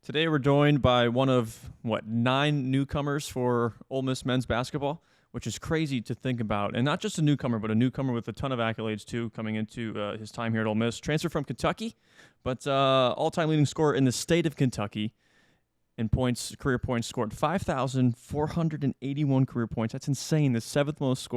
Today we're joined by one of, 9 newcomers for Ole Miss men's basketball, which is crazy to think about. And not just a newcomer, but a newcomer with a ton of accolades, too, coming into his time here at Ole Miss. Transfer from Kentucky, but all-time leading scorer in the state of Kentucky in points, career points scored. 5,481 career points. That's insane. The seventh most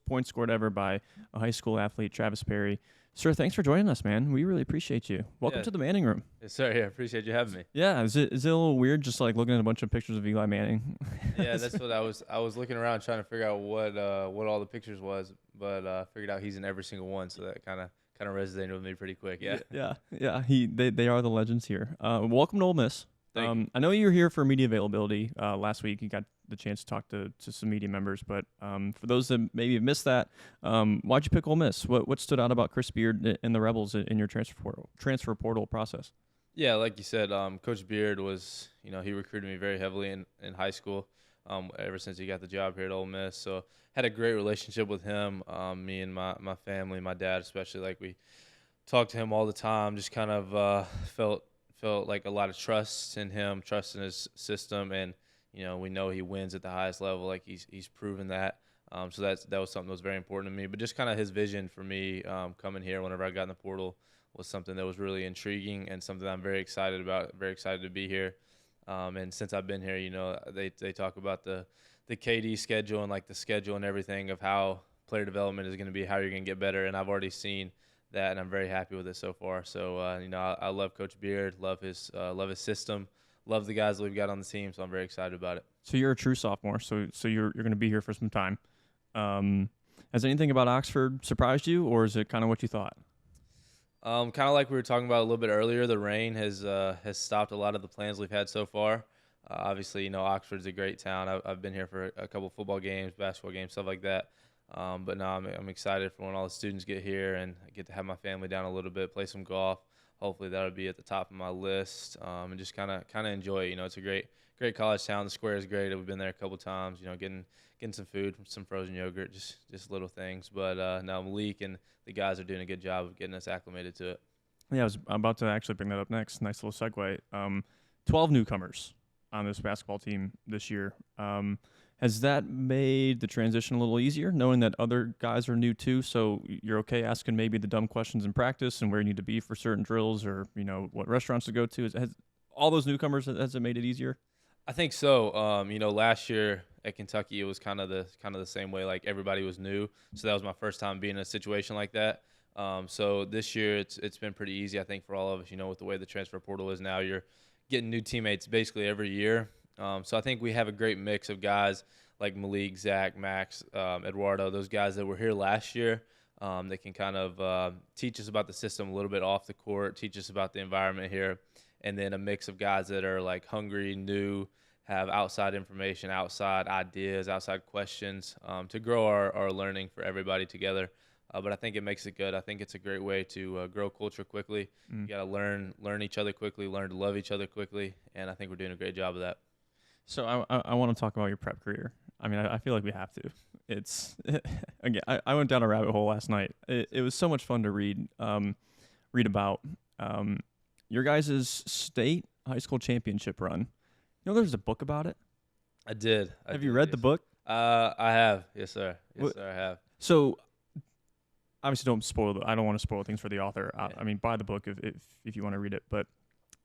points scored ever by a high school athlete, Travis Perry. Sir, thanks for joining us, man. We really appreciate you. Welcome to the Manning Room. Yes, sir. Yeah, appreciate you having me. Yeah, is it a little weird just like looking at a bunch of pictures of Eli Manning? Yeah, that's what I was looking around trying to figure out what all the pictures was, but figured out he's in every single one, so that kind of resonated with me pretty quick. Yeah. Yeah. They are the legends here. Welcome to Ole Miss. Thank you. I know you were here for media availability last week. You got the chance to talk to some media members, but for those that maybe have missed that, why'd you pick Ole Miss? What stood out about Chris Beard and the Rebels in your transfer portal process? Yeah, like you said, Coach Beard was, he recruited me very heavily in high school, ever since he got the job here at Ole Miss. So had a great relationship with him. Me and my family, my dad especially, like we talked to him all the time. Just kind of felt like a lot of trust in him, trust in his system, and we know he wins at the highest level. Like he's proven that. So that was something that was very important to me. But just kind of his vision for me coming here whenever I got in the portal was something that was really intriguing and something I'm very excited about. Very excited to be here. And since I've been here, they talk about the KD schedule and like the schedule and everything of how player development is going to be, how you're going to get better. And I've already seen that, and I'm very happy with it so far. So I love Coach Beard, love his system, love the guys that we've got on the team. So I'm very excited about it. So you're a true sophomore. So you're going to be here for some time. Has anything about Oxford surprised you, or is it kind of what you thought? Kind of like we were talking about a little bit earlier, the rain has stopped a lot of the plans we've had so far. Obviously, Oxford's a great town. I've been here for a couple football games, basketball games, stuff like that. But no, I'm excited for when all the students get here and I get to have my family down a little bit, play some golf. Hopefully that'll be at the top of my list, and just kind of enjoy it. It's a great college town. The square is great. We've been there a couple times. Getting some food, some frozen yogurt, just little things. But now Malik and the guys are doing a good job of getting us acclimated to it. Yeah, I'm about to actually bring that up next. Nice little segue. 12 newcomers on this basketball team this year. Has that made the transition a little easier, knowing that other guys are new too? So you're okay asking maybe the dumb questions in practice and where you need to be for certain drills, or what restaurants to go to. Has all those newcomers, has it made it easier? I think so. Last year at Kentucky, it was kind of the same way. Like everybody was new, so that was my first time being in a situation like that. So this year, it's been pretty easy, I think, for all of us. With the way the transfer portal is now, you're getting new teammates basically every year. So I think we have a great mix of guys like Malik, Zach, Max, Eduardo, those guys that were here last year that can kind of teach us about the system a little bit off the court, teach us about the environment here, and then a mix of guys that are like hungry, new, have outside information, outside ideas, outside questions to grow our learning for everybody together. But I think it makes it good. I think it's a great way to grow culture quickly. You got to learn each other quickly, learn to love each other quickly, and I think we're doing a great job of that. So I want to talk about your prep career. I mean, I feel like we have to. Again, I went down a rabbit hole last night. It was so much fun to read about your guys' state high school championship run. There's a book about it. I did. Have you read the book? I have. Yes, sir. Yes, sir, I have. So obviously don't spoil I don't want to spoil things for the author. Yeah. I mean, buy the book if you want to read it. But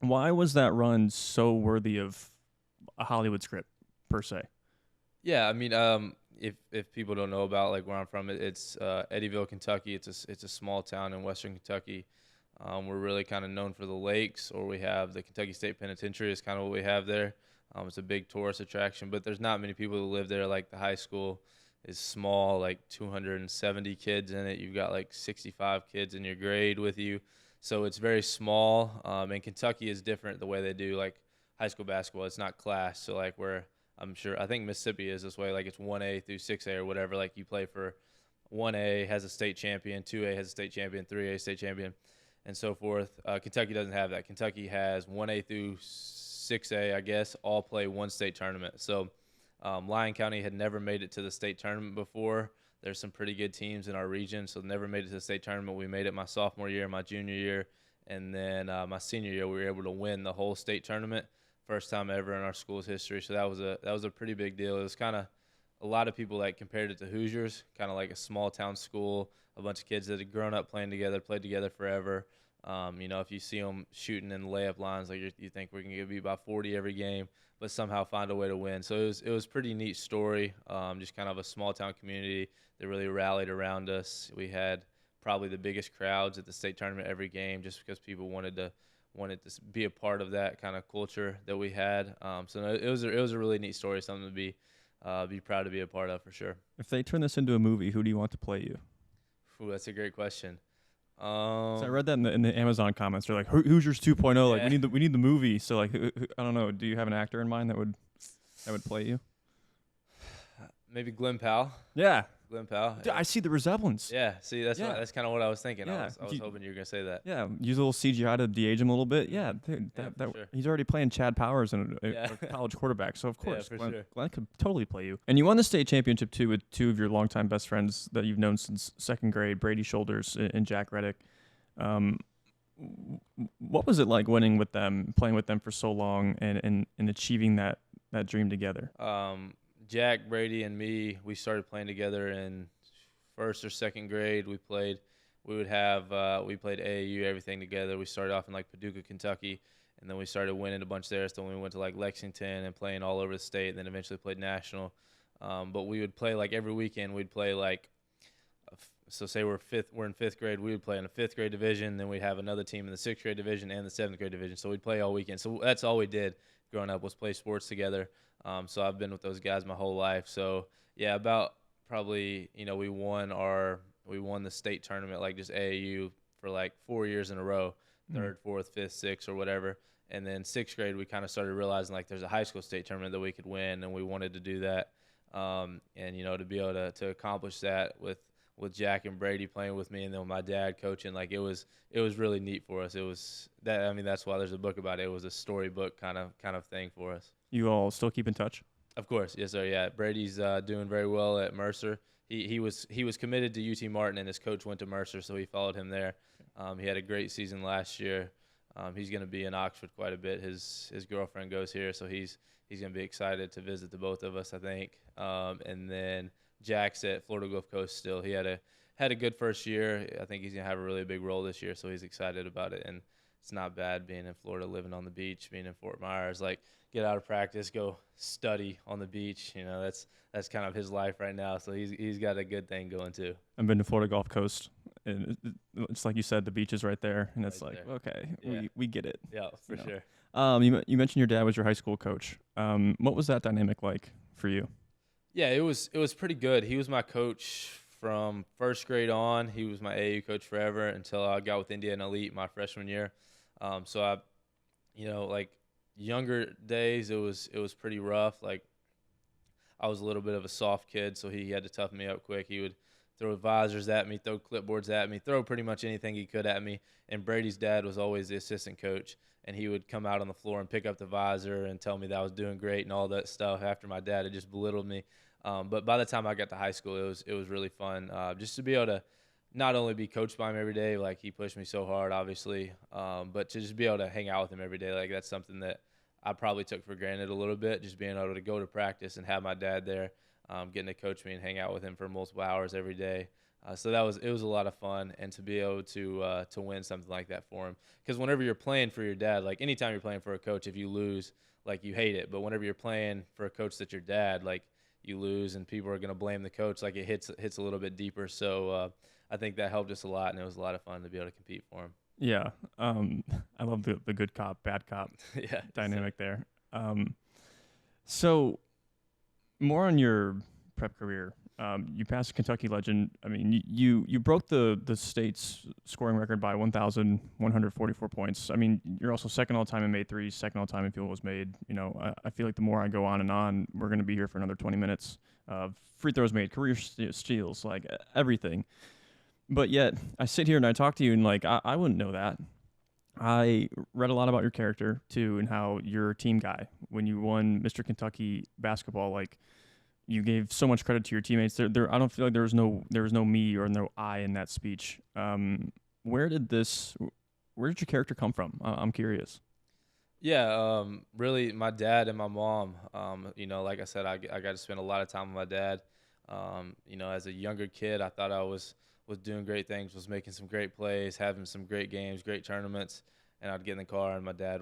why was that run so worthy of a Hollywood script per se? Yeah, I mean, if people don't know about like where I'm from, it's Eddyville, Kentucky. It's a small town in western Kentucky. We're really kind of known for the lakes, or we have the Kentucky State Penitentiary is kind of what we have there. It's a big tourist attraction, but there's not many people who live there. Like the high school is small, like 270 kids in it. You've got like 65 kids in your grade with you, so it's very small. And Kentucky is different the way they do like high school basketball. It's not class, so like I think Mississippi is this way. Like it's 1A through 6A or whatever. Like you play for 1A has a state champion, 2A has a state champion, 3A state champion, and so forth. Kentucky doesn't have that. Kentucky has 1A through 6A, I guess, all play one state tournament. So Lyon County had never made it to the state tournament before. There's some pretty good teams in our region, so never made it to the state tournament. We made it my sophomore year, my junior year, And then my senior year, we were able to win the whole state tournament, first time ever in our school's history. So that was a pretty big deal. It was kind of a lot of people like compared it to Hoosiers, kind of like a small town school, a bunch of kids that had grown up playing together, played together forever. If you see them shooting in layup lines, like you think we're gonna get beat by 40 every game, but somehow find a way to win. So it was pretty neat story. Just kind of a small town community that really rallied around us. We had probably the biggest crowds at the state tournament every game, just because people wanted to be a part of that kind of culture that we had. So it was a really neat story, something to be proud to be a part of for sure. If they turn this into a movie, who do you want to play you? Ooh, that's a great question. So I read that in the Amazon comments. They're like, Hoosiers 2.0. Like we need the movie. So like, I don't know. Do you have an actor in mind that would play you? Maybe Glenn Powell. Yeah. Glenn Powell. Dude, I see the resemblance. Yeah. See, that's kind of what I was thinking. Yeah. I was hoping you were gonna say that. Yeah. Use a little CGI to de-age him a little bit. Yeah. Dude, sure. He's already playing Chad Powers in a college quarterback. So of course, sure. Glenn could totally play you. And you won the state championship too with two of your longtime best friends that you've known since second grade, Brady Shoulders and Jack Reddick. What was it like winning with them, playing with them for so long, and achieving that dream together? Jack, Brady, and me, we started playing together in first or second grade. We played AAU, everything together. We started off in like Paducah, Kentucky, and then we started winning a bunch there. So then we went to like Lexington and playing all over the state, and then eventually played national. But we would play like every weekend. We'd play like, so say we're in fifth grade, we would play in the fifth grade division. Then we'd have another team in the sixth grade division and the seventh grade division. So we'd play all weekend. So that's all we did growing up was play sports together. So I've been with those guys my whole life. So yeah, about probably, we won the state tournament, like just AAU for like 4 years in a row, third, fourth, fifth, sixth, or whatever. And then sixth grade, we kind of started realizing like there's a high school state tournament that we could win, and we wanted to do that. And to be able to accomplish that with Jack and Brady playing with me, and then with my dad coaching, like it was really neat for us. It was that, that's why there's a book about it. It was a storybook kind of thing for us. You all still keep in touch? Of course, yes, sir. Yeah, Brady's doing very well at Mercer. He was committed to UT Martin, and his coach went to Mercer, so he followed him there. He had a great season last year. He's going to be in Oxford quite a bit. His girlfriend goes here, so he's going to be excited to visit the both of us, I think. And then Jack's at Florida Gulf Coast still. He had a good first year. I think he's going to have a really big role this year, so he's excited about it. And it's not bad being in Florida, living on the beach, being in Fort Myers. Like, get out of practice, go study on the beach. That's kind of his life right now. So he's got a good thing going too. I've been to Florida Gulf Coast, and it's like you said, the beach is right there, and it's right like, there. okay, Yeah. we get it. Yeah, for sure. You mentioned your dad was your high school coach. What was that dynamic like for you? Yeah, it was pretty good. He was my coach from first grade on. He was my AAU coach forever until I got with Indiana Elite my freshman year. So I, like younger days, it was pretty rough. Like I was a little bit of a soft kid, so he had to toughen me up quick. He would throw visors at me, throw clipboards at me, throw pretty much anything he could at me. And Brady's dad was always the assistant coach, and he would come out on the floor and pick up the visor and tell me that I was doing great and all that stuff after my dad had just belittled me. But by the time I got to high school, it was really fun just to be able to not only be coached by him every day, like he pushed me so hard, obviously, but to just be able to hang out with him every day. Like that's something that I probably took for granted a little bit, just being able to go to practice and have my dad there, getting to coach me and hang out with him for multiple hours every day. So it was a lot of fun, and to be able to win something like that for him. Because whenever you're playing for your dad, like anytime you're playing for a coach, if you lose, like you hate it. But whenever you're playing for a coach that's your dad, like you lose and people are going to blame the coach, like it hits a little bit deeper. So I think that helped us a lot, and it was a lot of fun to be able to compete for him. Yeah. I love the good cop, bad cop dynamic there. So more on your prep career. You passed a Kentucky legend. I mean, you broke the state's scoring record by 1,144 points. I mean, you're also second all time in made threes, second all time in field goals made. I feel like the more I go on and on, we're going to be here for another 20 minutes of free throws made, career steals, like everything. But yet, I sit here and I talk to you, and like I wouldn't know that. I read a lot about your character too, and how you're a team guy. When you won Mr. Kentucky basketball, like you gave so much credit to your teammates. There, I don't feel like there was no me or no I in that speech. Where did this where did your character come from? I'm curious. Yeah, really, my dad and my mom. Like I said, I got to spend a lot of time with my dad. As a younger kid, I thought I was doing great things, was making some great plays, having some great games, great tournaments, and I'd get in the car and my dad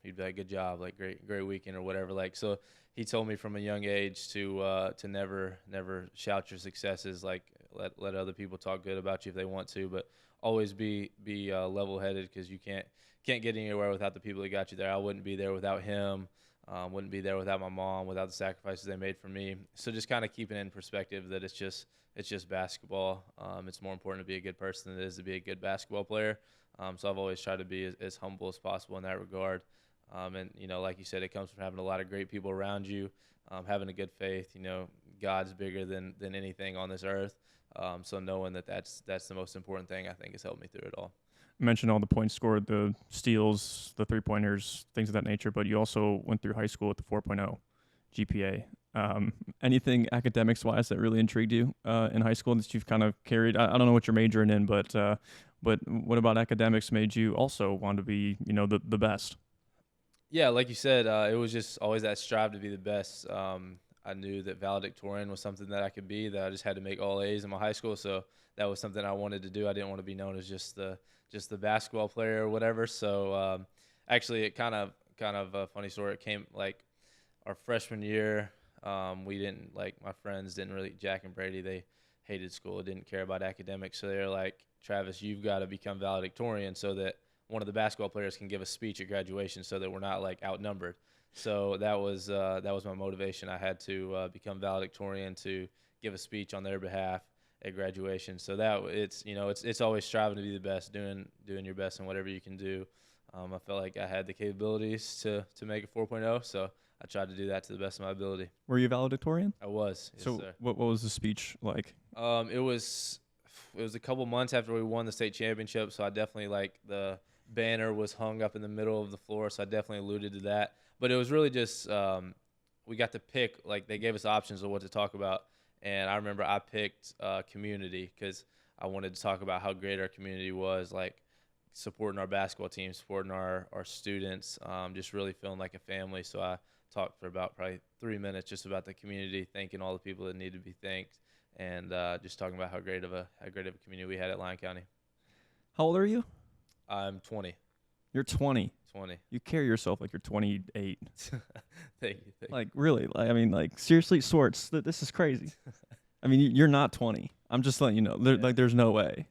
he'd be like, "Good job, like great weekend or whatever." Like so, he told me from a young age to never shout your successes, like let other people talk good about you if they want to, but always be level headed because you can't get anywhere without the people that got you there. I wouldn't be there without him. Wouldn't be there without my mom, without the sacrifices they made for me. So just kind of keeping it in perspective that it's just basketball. It's more important to be a good person than it is to be a good basketball player. So I've always tried to be as humble as possible in that regard. And like you said, it comes from having a lot of great people around you, having a good faith. God's bigger than anything on this earth. So knowing that's the most important thing, I think, has helped me through it all. Mentioned all the points scored, the steals, the 3-pointers, things of that nature, but you also went through high school with the 4.0 GPA. Anything academics-wise that really intrigued you in high school that you've kind of carried? I don't know what you're majoring in, but what about academics made you also want to be, the best? Yeah, like you said, it was just always that strive to be the best. I knew that valedictorian was something that I could be, that I just had to make all A's in my high school, so that was something I wanted to do. I didn't want to be known as just the basketball player or whatever. So actually, it kind of a funny story. It came like our freshman year. We didn't my friends didn't really, Jack and Brady, they hated school, didn't care about academics. So they're like, Travis, you've got to become valedictorian so that one of the basketball players can give a speech at graduation so that we're not outnumbered. So that was my motivation. I had to become valedictorian to give a speech on their behalf at graduation. So that it's always striving to be the best, doing your best in whatever you can do. I felt like I had the capabilities to make a 4.0, so I tried to do that to the best of my ability. Were you valedictorian? I was. Yes, so sir. What was the speech like? It was a couple months after we won the state championship, so I definitely the banner was hung up in the middle of the floor, so I definitely alluded to that. But it was really just we got to pick, they gave us options of what to talk about. And I remember I picked community because I wanted to talk about how great our community was, supporting our basketball team, supporting our students, just really feeling like a family. So I talked for about probably 3 minutes just about the community, thanking all the people that need to be thanked, and just talking about how great of a community we had at Lyon County. How old are you? I'm 20. You're 20. 20. You carry yourself like you're 28. Thank you. Really, seriously, Swartz, this is crazy. I mean, you're not 20. I'm just letting you know. There's no way.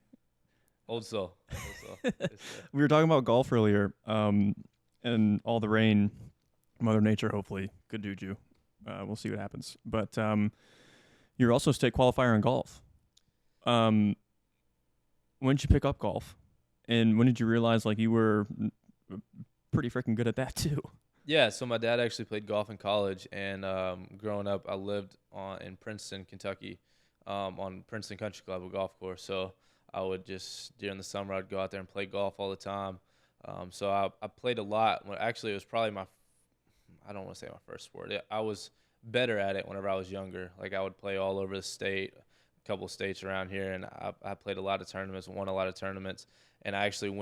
Old soul. Yes, we were talking about golf earlier, and all the rain, Mother Nature, hopefully, good juju. We'll see what happens. But you're also a state qualifier in golf. When did you pick up golf? And when did you realize you were pretty freaking good at that too? Yeah, so my dad actually played golf in college, and growing up, I lived in Princeton, Kentucky, on Princeton Country Club, a golf course. So I would just, during the summer, I'd go out there and play golf all the time. So I played a lot. Actually, it was probably I don't want to say my first sport. I was better at it whenever I was younger. I would play all over the state, a couple of states around here, and I played a lot of tournaments, won a lot of tournaments. And I actually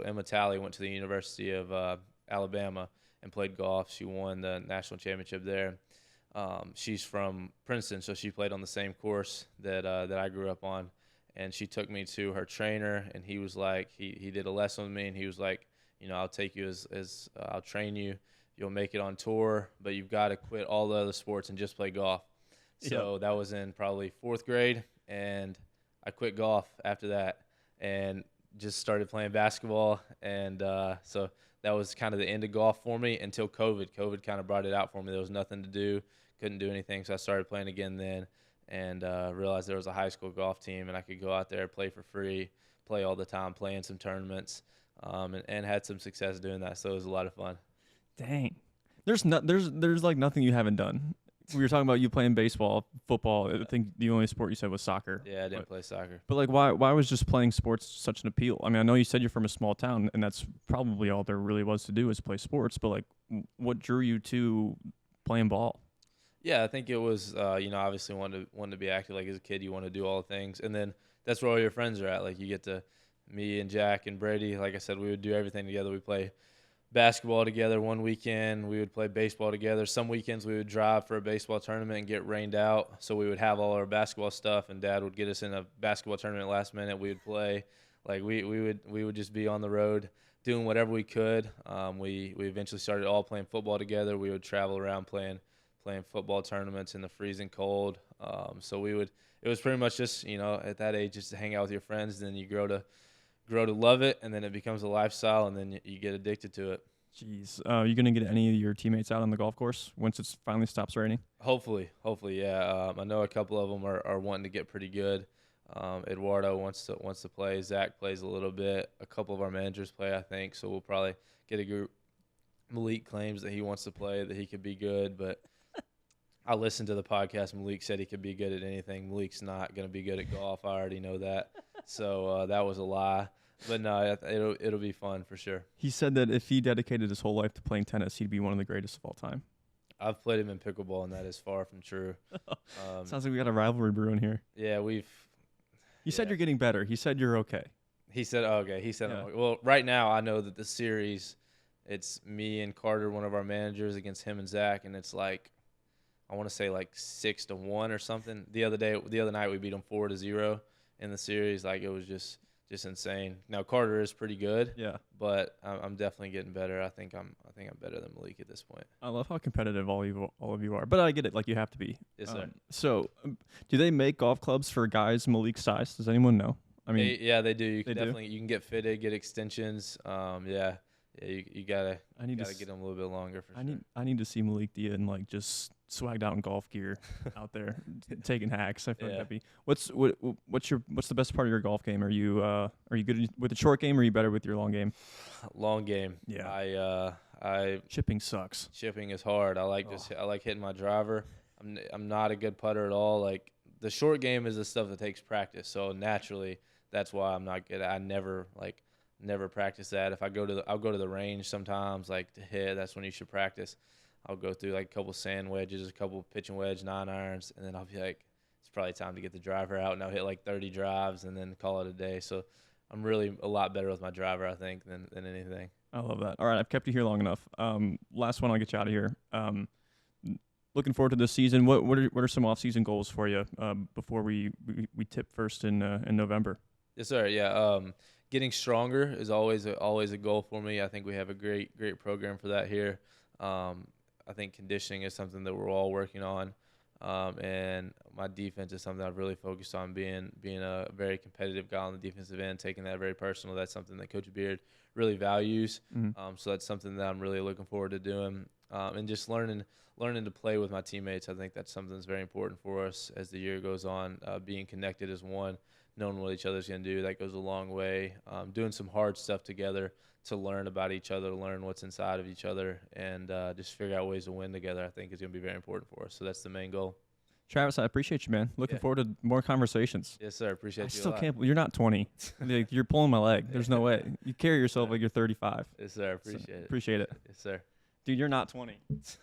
Emma Talley went to the University of Alabama and played golf. She won the national championship there. She's from Princeton, so she played on the same course that I grew up on. And she took me to her trainer, and he was like, he did a lesson with me, and he was like, I'll take you as I'll train you. You'll make it on tour, but you've got to quit all the other sports and just play golf. So That was in probably 4th grade, and I quit golf after that and just started playing basketball. And so that was kind of the end of golf for me until COVID. COVID kind of brought it out for me. There was nothing to do, couldn't do anything, so I started playing again then, and realized there was a high school golf team, and I could go out there, play for free, play all the time, play in some tournaments, and had some success doing that. So it was a lot of fun. Dang. There's nothing you haven't done. We were talking about you playing baseball, football. I think the only sport you said was soccer. Yeah, I didn't play soccer. But why was just playing sports such an appeal? I mean, I know you said you're from a small town, and that's probably all there really was to do is play sports. But what drew you to playing ball? Yeah, I think it was obviously wanted to be active. As a kid, you want to do all the things, and then that's where all your friends are at. You get to me and Jack and Brady, like I said, we would do everything together. We play basketball together one weekend. We would play baseball together. Some weekends we would drive for a baseball tournament and get rained out. So we would have all our basketball stuff, and Dad would get us in a basketball tournament last minute. We would play. Like we would just be on the road doing whatever we could. We eventually started all playing football together. We would travel around playing football tournaments in the freezing cold. So it was pretty much just, at that age, just to hang out with your friends. Then you grow to love it, and then it becomes a lifestyle, and then you get addicted to it. Jeez. You going to get any of your teammates out on the golf course once it finally stops raining? Hopefully, yeah. I know a couple of them are wanting to get pretty good. Eduardo wants to play. Zach plays a little bit. A couple of our managers play, I think, so we'll probably get a group. Malik claims that he wants to play, that he could be good, but I listened to the podcast. Malik said he could be good at anything. Malik's not going to be good at golf. I already know that. So that was a lie. But no, it'll be fun for sure. He said that if he dedicated his whole life to playing tennis, he'd be one of the greatest of all time. I've played him in pickleball, and that is far from true. Sounds like we got a rivalry brewing here. Yeah, You said you're getting better. He said you're okay. He said, okay. He said, Yeah. okay. Well, right now I know that the series, it's me and Carter, one of our managers, against him and Zach, and it's like, I want to say like 6-1 or something. The other night we beat them 4-0 in the series. Like, it was just insane. Now Carter is pretty good. Yeah. But I'm definitely getting better. I think I'm better than Malik at this point. I love how competitive all of you are, but I get it. Like, you have to be. Yes, sir. So, do they make golf clubs for guys Malik's size? Does anyone know? I mean, they do. You they can definitely you can get fitted, get extensions. You gotta get them a little bit longer for sure. I need to see Malik Dia in like just swagged out in golf gear out there taking hacks. I feel like that'd be what's the best part of your golf game? Are you good with the short game, or are you better with your long game? Long game. Yeah. I Chipping sucks. Chipping is hard. I like hitting my driver. I'm not a good putter at all. Like, the short game is the stuff that takes practice. So naturally, that's why I'm not good. I never practice that. If I'll go to the range sometimes, like, to hit. That's when you should practice. I'll go through like a couple sand wedges, a couple pitch and wedge 9-irons, and then I'll be like, it's probably time to get the driver out, and I'll hit like 30 drives and then call it a day. So I'm really a lot better with my driver, I think, than anything. I love that. All right, I've kept you here long enough. Last one, I'll get you out of here. Looking forward to this season. What are some off-season goals for you before we tip first in November? Yes, sir. Yeah. Getting stronger is always a goal for me. I think we have a great program for that here. I think conditioning is something that we're all working on, and my defense is something I've really focused on, being a very competitive guy on the defensive end, taking that very personal. That's something that Coach Beard really values. Mm-hmm. So that's something that I'm really looking forward to doing, and just learning to play with my teammates. I think that's something that's very important for us as the year goes on. Being connected as one, knowing what each other's going to do, that goes a long way. Doing some hard stuff together to learn about each other, to learn what's inside of each other, and just figure out ways to win together, I think is going to be very important for us. So that's the main goal. Travis, I appreciate you, man. Looking forward to more conversations. Yes, sir. Appreciate you. I still can't believe you're not 20. Like, you're pulling my leg. There's no way. You carry yourself like you're 35. Yes, sir. Appreciate it. Appreciate it. Yes, sir. Dude, you're not 20. There's